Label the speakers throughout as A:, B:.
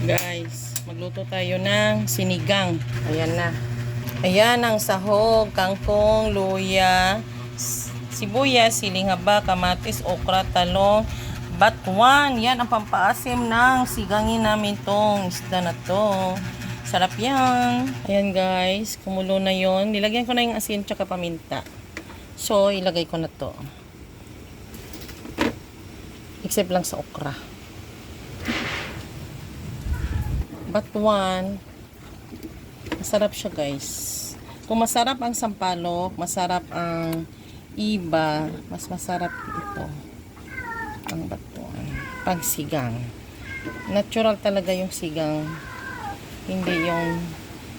A: Guys, magluto tayo ng sinigang. Ayan na. Ayan ang sahog, kangkong, luya, sibuyas, siling haba, kamatis, okra, talong, batuan. Yan ang pampaasim ng sigangin namin tong isda na to. Sarap yan. Ayan guys, kumulo na yon. Nilagyan ko na yung asin tsaka paminta. So, ilagay ko na to. Except lang sa okra. Batuan. Masarap siya guys. Kung masarap ang sampalok, masarap ang iba, mas masarap ito. Ang batuan. Pag sigang. Natural talaga yung sigang. Hindi yung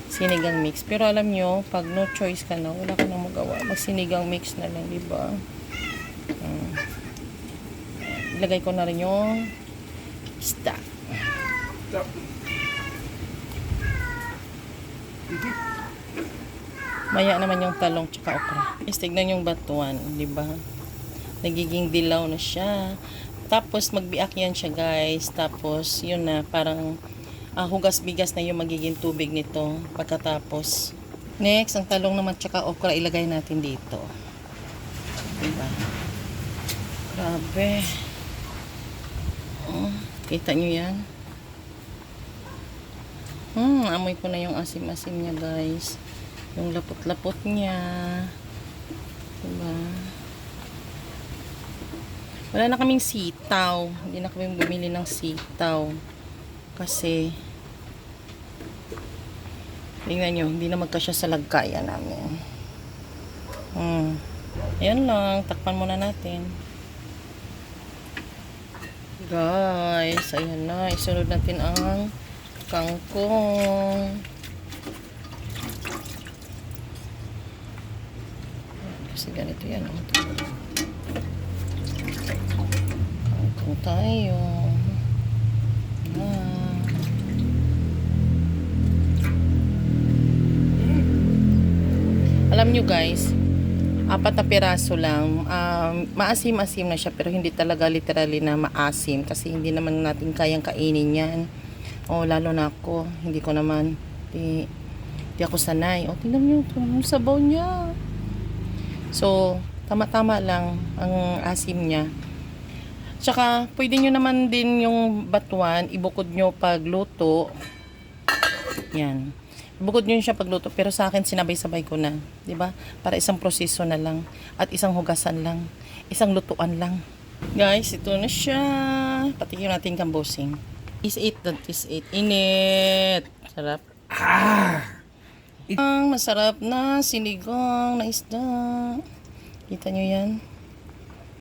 A: sinigang mix. Pero alam nyo, pag no choice ka na, wala ka nang magawa. Magsinigang mix na lang, diba? Ilagay ko na rin yung isda. Maya naman yung talong tsaka okra. Tignan yung batuan, di ba? Nagiging dilaw na siya. Tapos magbiak yan siya, guys. Tapos yun na, parang hugas bigas na yung magiging tubig nito pagkatapos. Next, ang talong naman tsaka okra ilagay natin dito. Diba? Grabe. Kita nyo yan? Amoy ko na yung asim-asim niya, guys. Yung lapot-lapot niya. Diba? Wala na kaming sitaw. Hindi na kami bumili ng sitaw. Kasi tingnan nyo, hindi na magkasya sa lagkaya namin. Ayan lang. Takpan muna natin. Guys, ayan na. Isunod natin ang kangkong. Kasi ganito yan. Kangkong tayo. Alam nyo guys, 4 na piraso lang. Maasim-asim na siya pero hindi talaga literally na maasim kasi hindi naman natin kayang kainin yan. Lalo na ako, hindi ko naman di ako sanay. Tingnan nyo yung sabaw niya. So, tama-tama lang ang asim niya. Tsaka, pwede nyo naman din yung batuan, ibukod nyo pagluto. Yan. Bukod yun siya pagluto, pero sa akin sinabay-sabay ko na, 'di ba? Para isang proseso na lang at isang hugasan lang, isang lutuan lang. Guys, ito na siya. Patikim natin kambosing. Is 8 init. Sarap. Ang masarap na sinigang na isda. Kita nyo yan?